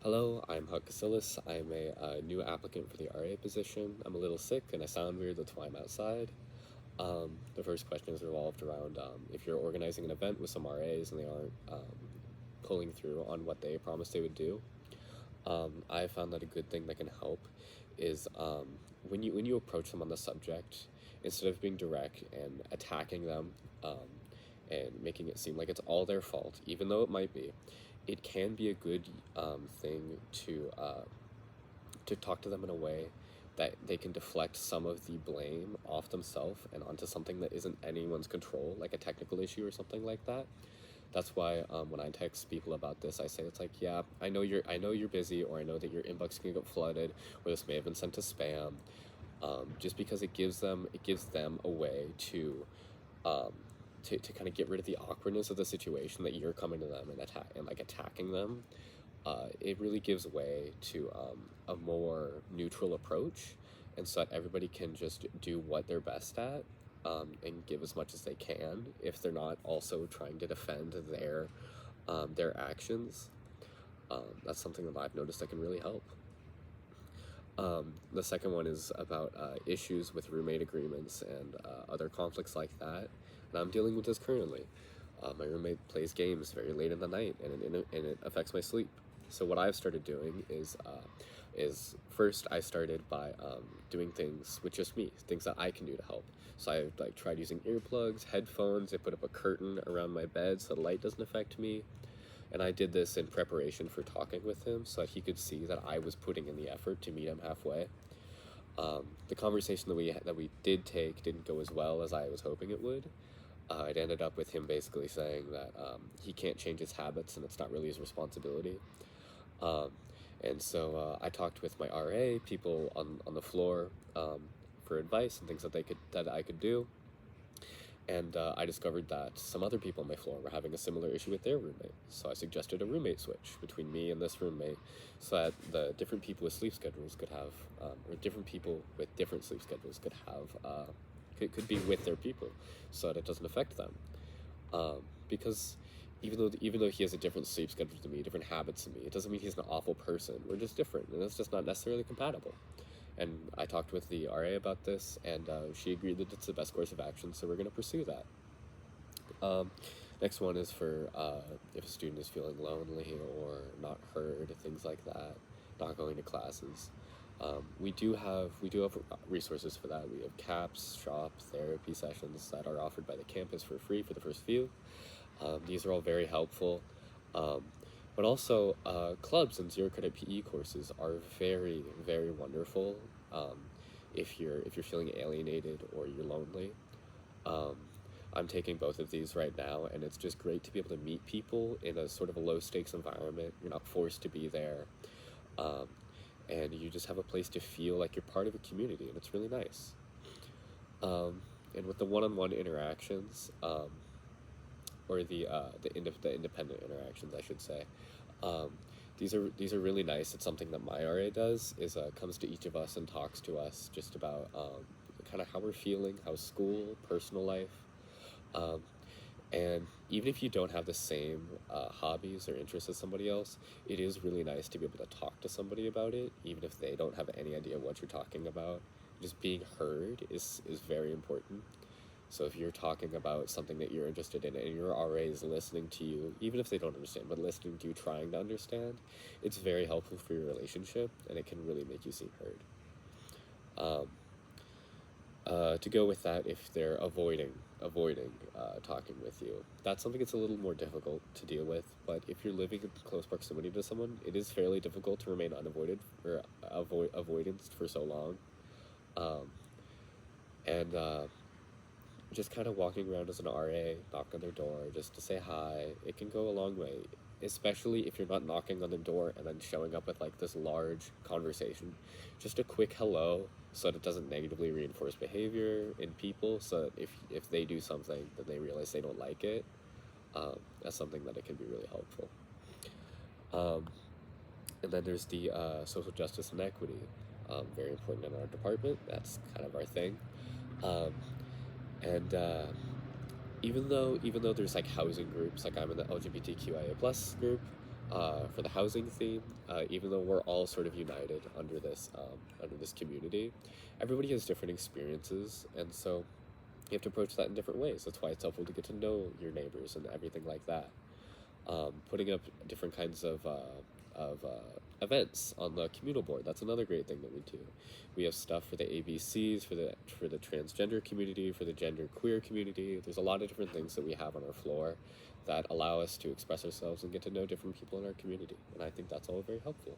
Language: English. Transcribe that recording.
Hello, I'm Huck Casillas. I'm a new applicant for the RA position. I'm a little sick and I sound weird, that's why I'm outside. The first question is revolved around if you're organizing an event with some RAs and they aren't pulling through on what they promised they would do. I found that a good thing that can help is when you approach them on the subject, instead of being direct and attacking them and making it seem like it's all their fault, even though it might be, it can be a good thing to talk to them in a way that they can deflect some of the blame off themselves and onto something that isn't anyone's control, like a technical issue or something like that. That's why when I text people about this, I say it's like, yeah, I know you're busy, or I know that your inbox can get flooded, or this may have been sent to spam. Just because it gives them a way um, to kind of get rid of the awkwardness of the situation that you're coming to them and attacking them. It really gives way to a more neutral approach, and so that everybody can just do what they're best at, and give as much as they can if they're not also trying to defend their actions. That's something that I've noticed that can really help. The second one is about issues with roommate agreements and other conflicts like that. And I'm dealing with this currently. My roommate plays games very late in the night, and it affects my sleep. So what I've started doing is first I started by doing things with just me, things that I can do to help. So I like tried using earplugs, headphones. I put up a curtain around my bed so the light doesn't affect me. And I did this in preparation for talking with him so that he could see that I was putting in the effort to meet him halfway. The conversation that we did take didn't go as well as I was hoping it would. It ended up with him basically saying that he can't change his habits and it's not really his responsibility. Um, and so I talked with my RA, people on the floor, for advice and things that I could do. And I discovered that some other people on my floor were having a similar issue with their roommate. So I suggested a roommate switch between me and this roommate so that the different people with sleep schedules could have, or different people with different sleep schedules could have, could be with their people so that it doesn't affect them. Because even though he has a different sleep schedule to me, different habits to me, it doesn't mean he's an awful person. We're just different, and it's just not necessarily compatible. And I talked with the RA about this, and she agreed that it's the best course of action, so we're going to pursue that. Um, Next one is for if a student is feeling lonely or not heard, things like that, not going to classes. We do have resources for that. We have CAPS, shop, therapy sessions that are offered by the campus for free for the first few. These are all very helpful. Um, but also, clubs and zero credit PE courses are very, very wonderful. Um, if you're feeling alienated or you're lonely, um, I'm taking both of these right now, and it's just great to be able to meet people in a sort of a low stakes environment. You're not forced to be there, um, and you just have a place to feel like you're part of a community, and it's really nice. Um, and with the one-on-one interactions, or the independent interactions, I should say. Um, these are really nice. It's something that my RA does is comes to each of us and talks to us just about kind of how we're feeling, how school, personal life, um, and even if you don't have the same hobbies or interests as somebody else, it is really nice to be able to talk to somebody about it, even if they don't have any idea what you're talking about. Just being heard is very important. So if you're talking about something that you're interested in and your RA is listening to you, even if they don't understand, but listening to you trying to understand, it's very helpful for your relationship and it can really make you seem heard. Um, to go with that, if they're avoiding talking with you, that's something that's a little more difficult to deal with. But if you're living in close proximity to someone, it is fairly difficult to remain unavoided or avoidance for so long. Um, and just kind of walking around as an RA, knock on their door just to say hi, it can go a long way. Especially if you're not knocking on the door and then showing up with like this large conversation. Just a quick hello so that it doesn't negatively reinforce behavior in people. So that if they do something that they realize they don't like it, that's something that it can be really helpful. Um, and then there's the social justice and equity. Very important in our department. That's kind of our thing. Um, and even though there's like housing groups, like I'm in the LGBTQIA plus group, for the housing theme, even though we're all sort of united under this community, everybody has different experiences, and so you have to approach that in different ways. That's why it's helpful to get to know your neighbors and everything like that. Putting up different kinds of events on the communal board. That's another great thing that we do. We have stuff for the ABCs, for the transgender community, for the gender queer community. There's a lot of different things that we have on our floor that allow us to express ourselves and get to know different people in our community. And I think that's all very helpful.